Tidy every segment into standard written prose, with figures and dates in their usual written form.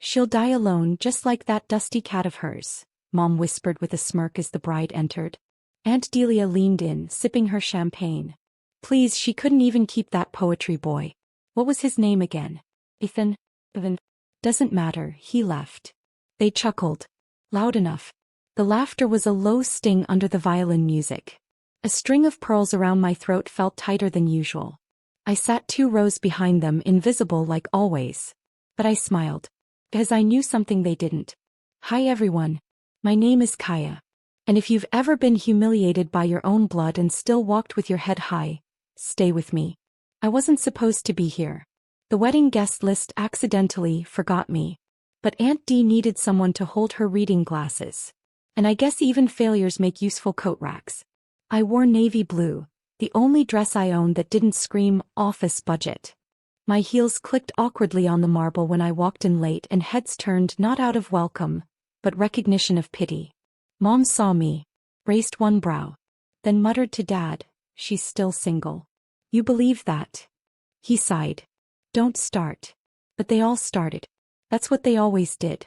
She'll die alone just like that dusty cat of hers, Mom whispered with a smirk as the bride entered. Aunt Delia leaned in, sipping her champagne. Please, she couldn't even keep that poetry boy. What was his name again? Ethan? Evan? Doesn't matter, he left. They chuckled. Loud enough. The laughter was a low sting under the violin music. A string of pearls around my throat felt tighter than usual. I sat 2 rows behind them, invisible like always. But I smiled. Because I knew something they didn't. Hi everyone. My name is Kaya. And if you've ever been humiliated by your own blood and still walked with your head high, stay with me. I wasn't supposed to be here. The wedding guest list accidentally forgot me. But Aunt Dee needed someone to hold her reading glasses. And I guess even failures make useful coat racks. I wore navy blue, the only dress I owned that didn't scream office budget. My heels clicked awkwardly on the marble when I walked in late, and heads turned not out of welcome, but recognition of pity. Mom saw me, raised one brow, then muttered to Dad, "She's still single." "You believe that?" He sighed. "Don't start." But they all started. That's what they always did.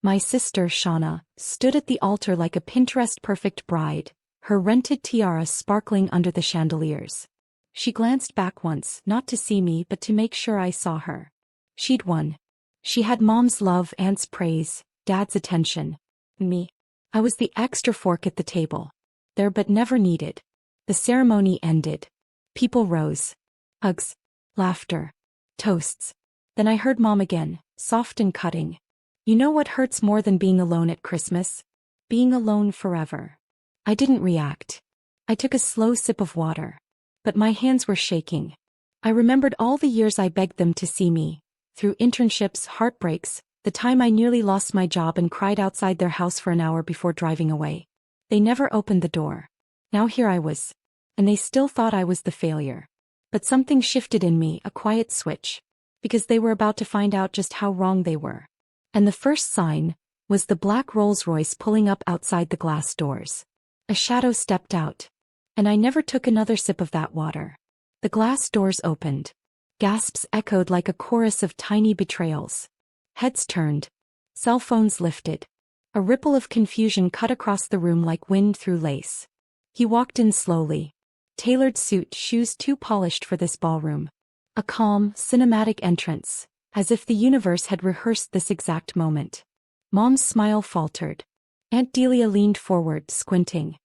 My sister, Shauna, stood at the altar like a Pinterest-perfect bride, her rented tiara sparkling under the chandeliers. She glanced back once, not to see me but to make sure I saw her. She'd won. She had Mom's love, Aunt's praise, Dad's attention. Me. I was the extra fork at the table. There but never needed. The ceremony ended. People rose. Hugs. Laughter. Toasts. Then I heard Mom again, soft and cutting. "You know what hurts more than being alone at Christmas? Being alone forever." I didn't react. I took a slow sip of water. But my hands were shaking. I remembered all the years I begged them to see me, through internships, heartbreaks, the time I nearly lost my job and cried outside their house for an hour before driving away. They never opened the door. Now here I was. And they still thought I was the failure. But something shifted in me, a quiet switch. Because they were about to find out just how wrong they were. And the first sign was the black Rolls-Royce pulling up outside the glass doors. A shadow stepped out. And I never took another sip of that water. The glass doors opened. Gasps echoed like a chorus of tiny betrayals. Heads turned. Cell phones lifted. A ripple of confusion cut across the room like wind through lace. He walked in slowly. Tailored suit, shoes too polished for this ballroom. A calm, cinematic entrance, as if the universe had rehearsed this exact moment. Mom's smile faltered. Aunt Delia leaned forward, squinting.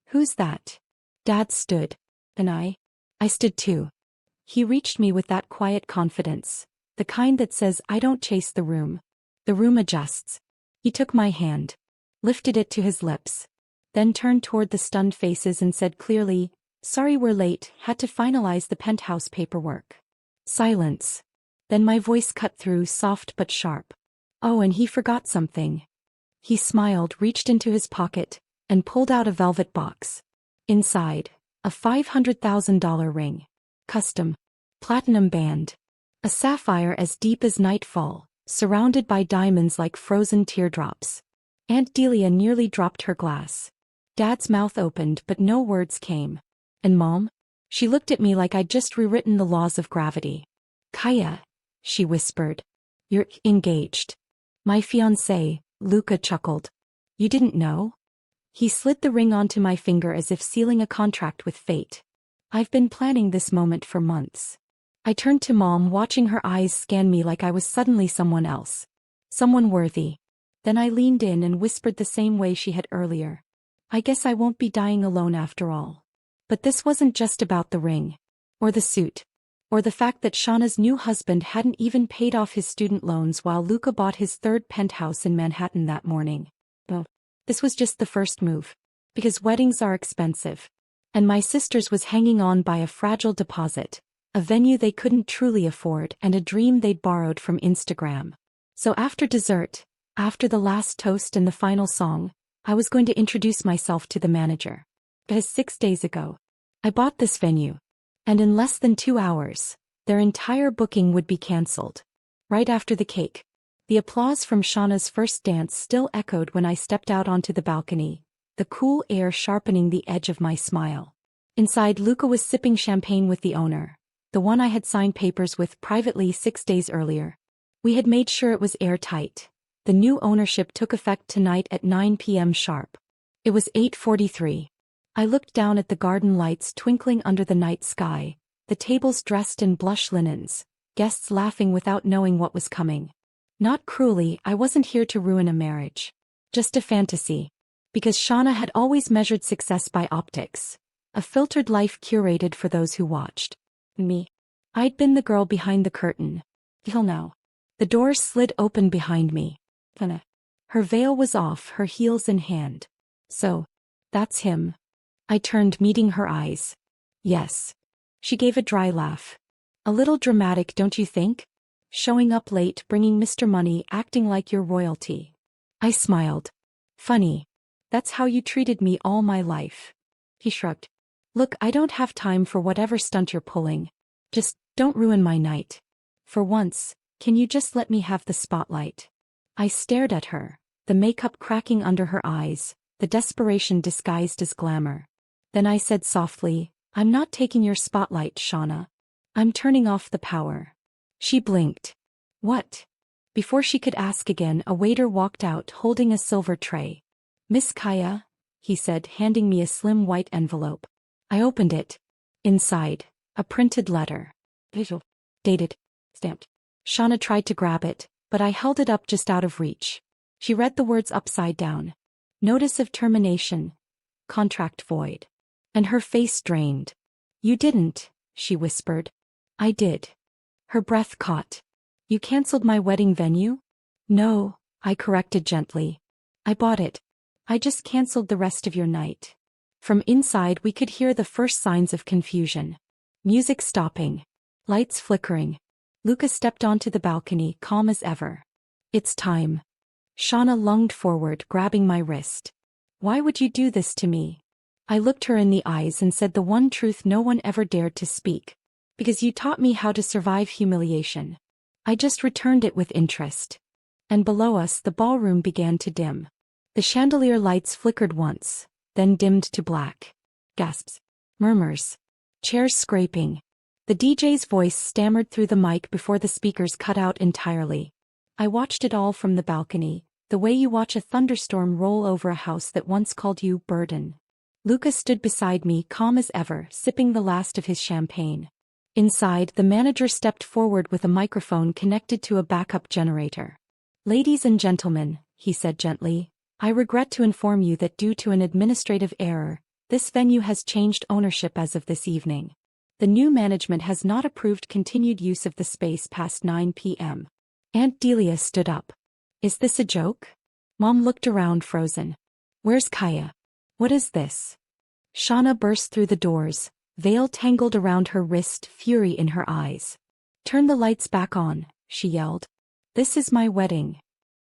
"Who's that?" Dad stood. And I stood too. He reached me with that quiet confidence, the kind that says I don't chase the room. The room adjusts. He took my hand, lifted it to his lips, then turned toward the stunned faces and said clearly, "Sorry we're late, had to finalize the penthouse paperwork." Silence. Then my voice cut through, soft but sharp. "Oh, and he forgot something." He smiled, reached into his pocket, and pulled out a velvet box. Inside, a $500,000 ring. Custom. Platinum band. A sapphire as deep as nightfall, surrounded by diamonds like frozen teardrops. Aunt Delia nearly dropped her glass. Dad's mouth opened but no words came. And Mom? She looked at me like I'd just rewritten the laws of gravity. "Kaya," she whispered. "You're engaged." "My fiancé," Luca chuckled. "You didn't know?" He slid the ring onto my finger as if sealing a contract with fate. "I've been planning this moment for months." I turned to Mom, watching her eyes scan me like I was suddenly someone else. Someone worthy. Then I leaned in and whispered the same way she had earlier. "I guess I won't be dying alone after all." But this wasn't just about the ring. Or the suit. Or the fact that Shauna's new husband hadn't even paid off his student loans while Luca bought his 3rd penthouse in Manhattan that morning. Well, this was just the first move. Because weddings are expensive. And my sister's was hanging on by a fragile deposit, a venue they couldn't truly afford, and a dream they'd borrowed from Instagram. So after dessert, after the last toast and the final song, I was going to introduce myself to the manager. Because 6 days ago, I bought this venue. And in less than 2 hours, their entire booking would be cancelled. Right after the cake. The applause from Shauna's first dance still echoed when I stepped out onto the balcony, the cool air sharpening the edge of my smile. Inside, Luca was sipping champagne with the owner, the one I had signed papers with privately 6 days earlier. We had made sure it was airtight, The new ownership took effect tonight at 9 p.m. sharp. It was 8:43. I looked down at the garden lights twinkling under the night sky, the tables dressed in blush linens, guests laughing without knowing what was coming. Not cruelly, I wasn't here to ruin a marriage. Just a fantasy. Because Shauna had always measured success by optics. A filtered life curated for those who watched. Me. I'd been the girl behind the curtain. Till now. The door slid open behind me. Her veil was off, her heels in hand. So, that's him. I turned, meeting her eyes. Yes. She gave a dry laugh. A little dramatic, don't you think? Showing up late, bringing Mr. Money, acting like you're royalty. I smiled. Funny. That's how you treated me all my life. He shrugged. Look, I don't have time for whatever stunt you're pulling. Just, don't ruin my night. For once, can you just let me have the spotlight? I stared at her, the makeup cracking under her eyes, the desperation disguised as glamour. Then I said softly, I'm not taking your spotlight, Shauna. I'm turning off the power. She blinked. What? Before she could ask again, a waiter walked out holding a silver tray. Miss Kaya, he said, handing me a slim white envelope. I opened it. Inside, a printed letter. Visual. Dated. Stamped. Shauna tried to grab it, but I held it up just out of reach. She read the words upside down. Notice of termination. Contract void. And her face drained. You didn't, she whispered. I did. Her breath caught. You canceled my wedding venue? No, I corrected gently. I bought it. I just canceled the rest of your night. From inside we could hear the first signs of confusion. Music stopping. Lights flickering. Luca stepped onto the balcony, calm as ever. It's time. Shauna lunged forward, grabbing my wrist. Why would you do this to me? I looked her in the eyes and said the one truth no one ever dared to speak. Because you taught me how to survive humiliation. I just returned it with interest. And below us the ballroom began to dim. The chandelier lights flickered once, then dimmed to black. Gasps. Murmurs. Chairs scraping. The DJ's voice stammered through the mic before the speakers cut out entirely. I watched it all from the balcony, the way you watch a thunderstorm roll over a house that once called you burden. Luca stood beside me, calm as ever, sipping the last of his champagne. Inside, the manager stepped forward with a microphone connected to a backup generator. Ladies and gentlemen, he said gently, I regret to inform you that due to an administrative error, this venue has changed ownership as of this evening. The new management has not approved continued use of the space past 9 p.m. Aunt Delia stood up. Is this a joke? Mom looked around, frozen. Where's Kaya? What is this? Shauna burst through the doors, veil tangled around her wrist, fury in her eyes. Turn the lights back on, she yelled. This is my wedding.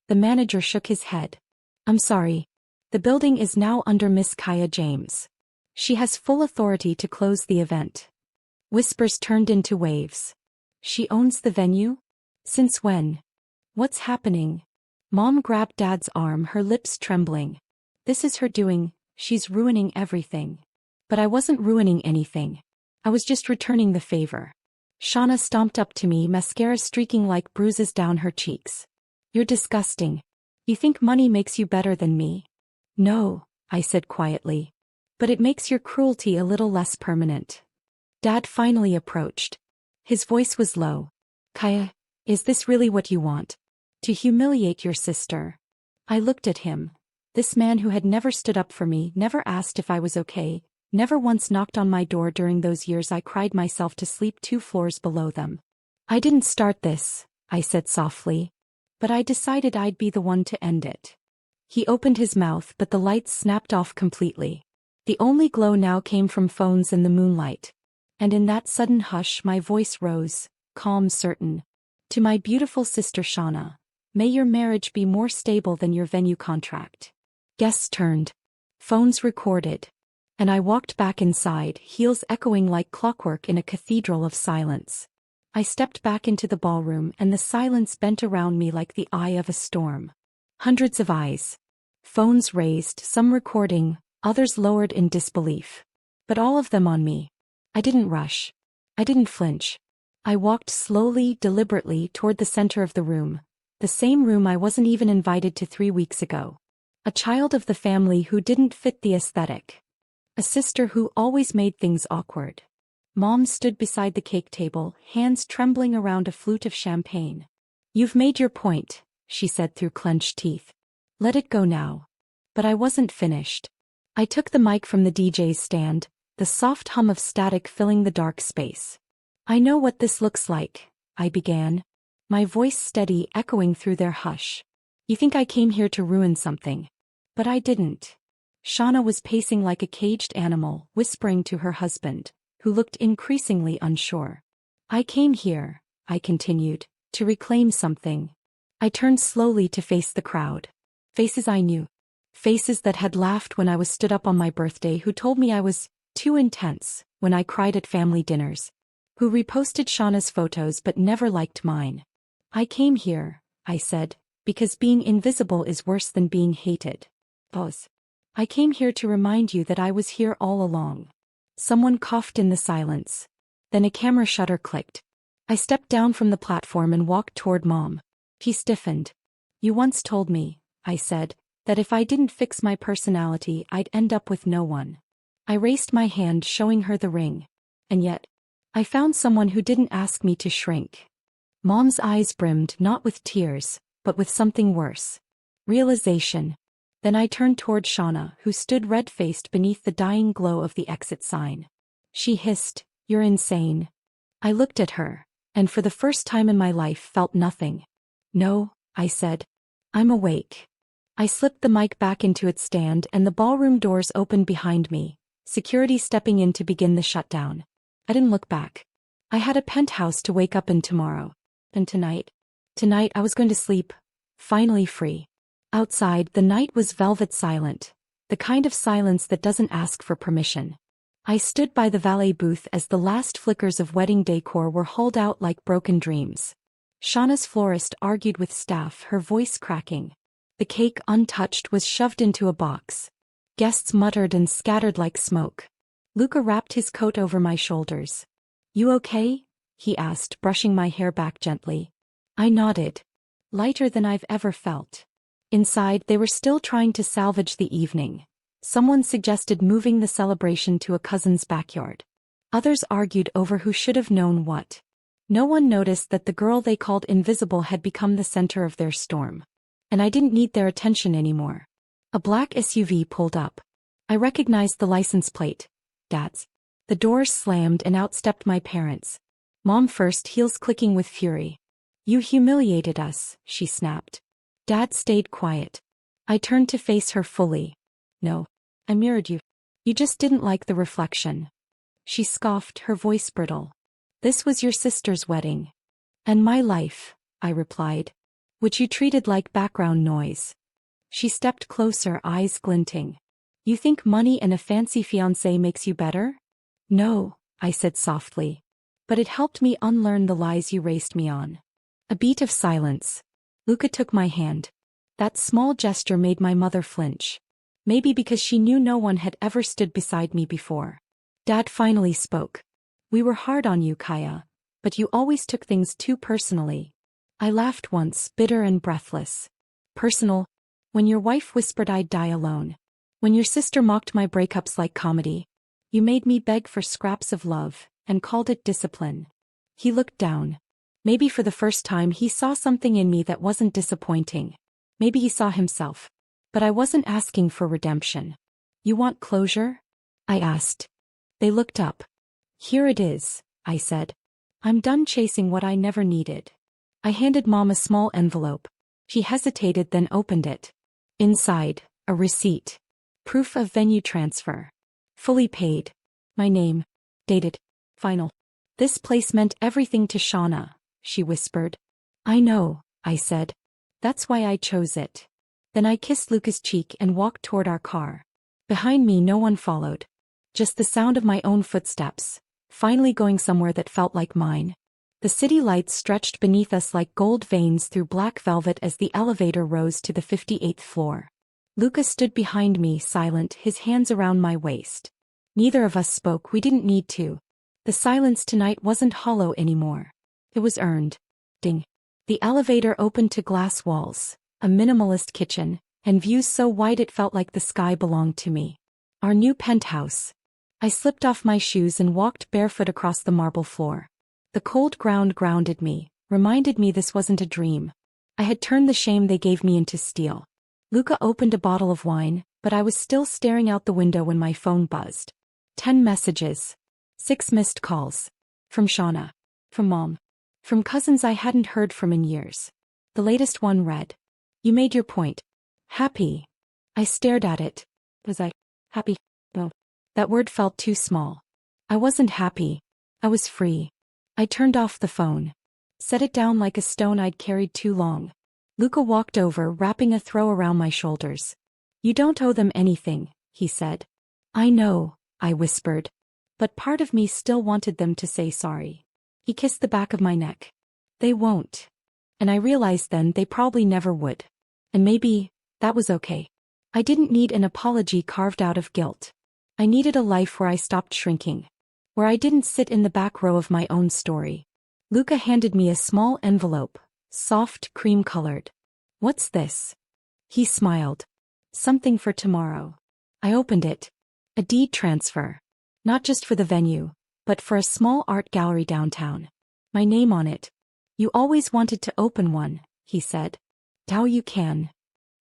The manager shook his head. I'm sorry. The building is now under Miss Kaya James. She has full authority to close the event. Whispers turned into waves. She owns the venue? Since when? What's happening? Mom grabbed Dad's arm, her lips trembling. This is her doing, she's ruining everything. But I wasn't ruining anything. I was just returning the favor. Shauna stomped up to me, mascara streaking like bruises down her cheeks. You're disgusting. You think money makes you better than me? No, I said quietly. But it makes your cruelty a little less permanent. Dad finally approached. His voice was low. Kaya, is this really what you want? To humiliate your sister? I looked at him. This man who had never stood up for me, never asked if I was okay, never once knocked on my door during those years I cried myself to sleep 2 floors below them. I didn't start this, I said softly. But I decided I'd be the one to end it. He opened his mouth, but the lights snapped off completely. The only glow now came from phones in the moonlight. And in that sudden hush my voice rose, calm, certain. To my beautiful sister Shauna, may your marriage be more stable than your venue contract. Guests turned. Phones recorded. And I walked back inside, heels echoing like clockwork in a cathedral of silence. I stepped back into the ballroom and the silence bent around me like the eye of a storm. Hundreds of eyes. Phones raised, some recording, others lowered in disbelief. But all of them on me. I didn't rush. I didn't flinch. I walked slowly, deliberately toward the center of the room, The same room I wasn't even invited to 3 weeks ago. A child of the family who didn't fit the aesthetic. A sister who always made things awkward. Mom stood beside the cake table, hands trembling around a flute of champagne. "You've made your point," she said through clenched teeth. "Let it go now." But I wasn't finished. I took the mic from the DJ's stand, the soft hum of static filling the dark space. "I know what this looks like," I began, my voice steady, echoing through their hush. "You think I came here to ruin something. But I didn't." Shauna was pacing like a caged animal, whispering to her husband, who looked increasingly unsure. "I came here," I continued, "to reclaim something." I turned slowly to face the crowd. Faces I knew. Faces that had laughed when I was stood up on my birthday, who told me I was too intense when I cried at family dinners, who reposted Shauna's photos but never liked mine. "I came here," I said, "because being invisible is worse than being hated. Pause. I came here to remind you that I was here all along." Someone coughed in the silence. Then a camera shutter clicked. I stepped down from the platform and walked toward Mom. She stiffened. "You once told me," I said, "that if I didn't fix my personality, I'd end up with no one." I raised my hand, showing her the ring. "And yet, I found someone who didn't ask me to shrink." Mom's eyes brimmed, not with tears, but with something worse. Realization. Then I turned toward Shauna, who stood red-faced beneath the dying glow of the exit sign. She hissed, "You're insane." I looked at her, and for the first time in my life felt nothing. "No," I said. "I'm awake." I slipped the mic back into its stand and the ballroom doors opened behind me, security stepping in to begin the shutdown. I didn't look back. I had a penthouse to wake up in tomorrow. And tonight I was going to sleep, finally free. Outside, the night was velvet silent, the kind of silence that doesn't ask for permission. I stood by the valet booth as the last flickers of wedding decor were hauled out like broken dreams. Shauna's florist argued with staff, her voice cracking. The cake, untouched, was shoved into a box. Guests muttered and scattered like smoke. Luca wrapped his coat over my shoulders. "You okay?" he asked, brushing my hair back gently. I nodded. Lighter than I've ever felt. Inside, they were still trying to salvage the evening. Someone suggested moving the celebration to a cousin's backyard. Others argued over who should have known what. No one noticed that the girl they called invisible had become the center of their storm. And I didn't need their attention anymore. A black SUV pulled up. I recognized the license plate. Dad's. The doors slammed and out stepped my parents. Mom first, heels clicking with fury. "You humiliated us," she snapped. Dad stayed quiet. I turned to face her fully. "No. I mirrored you. You just didn't like the reflection." She scoffed, her voice brittle. "This was your sister's wedding." "And my life," I replied, "which you treated like background noise." She stepped closer, eyes glinting. "You think money and a fancy fiancé makes you better?" "No," I said softly. "But it helped me unlearn the lies you raised me on." A beat of silence. Luca took my hand. That small gesture made my mother flinch. Maybe because she knew no one had ever stood beside me before. Dad finally spoke. "We were hard on you, Kaya, but you always took things too personally." I laughed once, bitter and breathless. "Personal? When your wife whispered I'd die alone. When your sister mocked my breakups like comedy. You made me beg for scraps of love, and called it discipline." He looked down. Maybe for the first time he saw something in me that wasn't disappointing. Maybe he saw himself. But I wasn't asking for redemption. "You want closure?" I asked. They looked up. "Here it is," I said. "I'm done chasing what I never needed." I handed Mom a small envelope. She hesitated, then opened it. Inside, a receipt. Proof of venue transfer. Fully paid. My name. Dated. Final. "This place meant everything to Shauna," she whispered. "I know," I said. "That's why I chose it." Then I kissed Luca's cheek and walked toward our car. Behind me no one followed. Just the sound of my own footsteps, finally going somewhere that felt like mine. The city lights stretched beneath us like gold veins through black velvet as the elevator rose to the 58th floor. Luca stood behind me, silent, his hands around my waist. Neither of us spoke, we didn't need to. The silence tonight wasn't hollow anymore. It was earned. Ding. The elevator opened to glass walls, a minimalist kitchen, and views so wide it felt like the sky belonged to me. Our new penthouse. I slipped off my shoes and walked barefoot across the marble floor. The cold ground grounded me, reminded me this wasn't a dream. I had turned the shame they gave me into steel. Luca opened a bottle of wine, but I was still staring out the window when my phone buzzed. 10 messages. 6 missed calls. From Shauna. From Mom. From cousins I hadn't heard from in years. The latest one read, "You made your point. Happy." I stared at it. Was I happy? No. That word felt too small. I wasn't happy. I was free. I turned off the phone. Set it down like a stone I'd carried too long. Luca walked over, wrapping a throw around my shoulders. "You don't owe them anything," he said. "I know," I whispered. But part of me still wanted them to say sorry. He kissed the back of my neck. "They won't." And I realized then they probably never would. And maybe that was okay. I didn't need an apology carved out of guilt. I needed a life where I stopped shrinking. Where I didn't sit in the back row of my own story. Luca handed me a small envelope, soft, cream-colored. "What's this?" He smiled. "Something for tomorrow." I opened it. A deed transfer. Not just for the venue, but for a small art gallery downtown. My name on it. "You always wanted to open one," he said. "Now you can."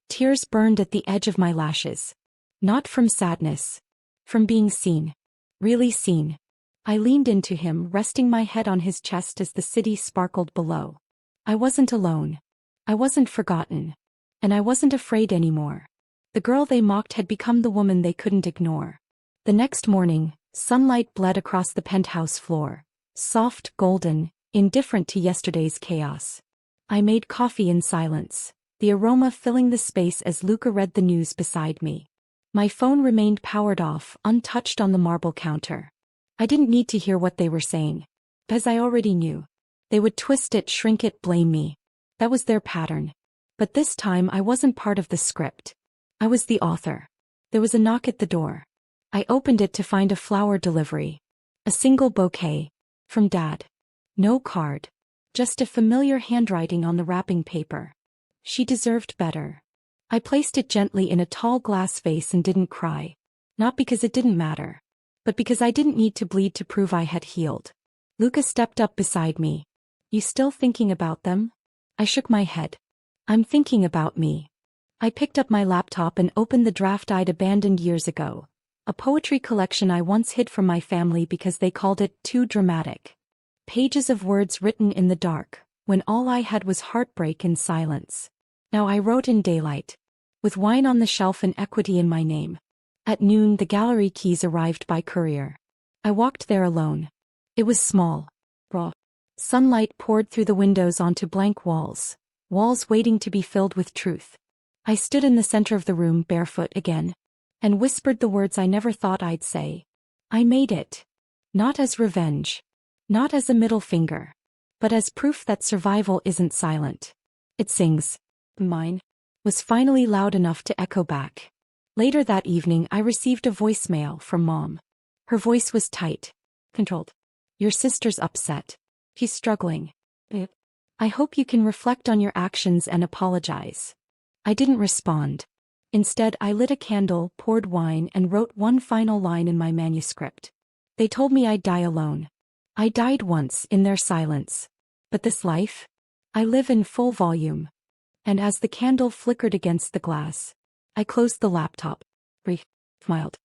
Tears burned at the edge of my lashes. Not from sadness. From being seen. Really seen. I leaned into him, resting my head on his chest as the city sparkled below. I wasn't alone. I wasn't forgotten. And I wasn't afraid anymore. The girl they mocked had become the woman they couldn't ignore. The next morning, sunlight bled across the penthouse floor. Soft, golden, indifferent to yesterday's chaos. I made coffee in silence, the aroma filling the space as Luca read the news beside me. My phone remained powered off, untouched on the marble counter. I didn't need to hear what they were saying. Because I already knew. They would twist it, shrink it, blame me. That was their pattern. But this time I wasn't part of the script. I was the author. There was a knock at the door. I opened it to find a flower delivery. A single bouquet. From Dad. No card. Just a familiar handwriting on the wrapping paper. She deserved better. I placed it gently in a tall glass vase and didn't cry. Not because it didn't matter. But because I didn't need to bleed to prove I had healed. Luca stepped up beside me. "You still thinking about them?" I shook my head. "I'm thinking about me." I picked up my laptop and opened the draft I'd abandoned years ago. A poetry collection I once hid from my family because they called it too dramatic. Pages of words written in the dark, when all I had was heartbreak and silence. Now I wrote in daylight. With wine on the shelf and equity in my name. At noon the gallery keys arrived by courier. I walked there alone. It was small. Raw. Sunlight poured through the windows onto blank walls. Walls waiting to be filled with truth. I stood in the center of the room barefoot again. And whispered the words I never thought I'd say. I made it. Not as revenge. Not as a middle finger. But as proof that survival isn't silent. It sings. Mine. Was finally loud enough to echo back. Later that evening I received a voicemail from Mom. Her voice was tight. Controlled. "Your sister's upset. She's struggling. I hope you can reflect on your actions and apologize." I didn't respond. Instead I lit a candle, poured wine and wrote one final line in my manuscript. They told me I'd die alone. I died once in their silence. But this life? I live in full volume. And as the candle flickered against the glass, I closed the laptop. Smiled.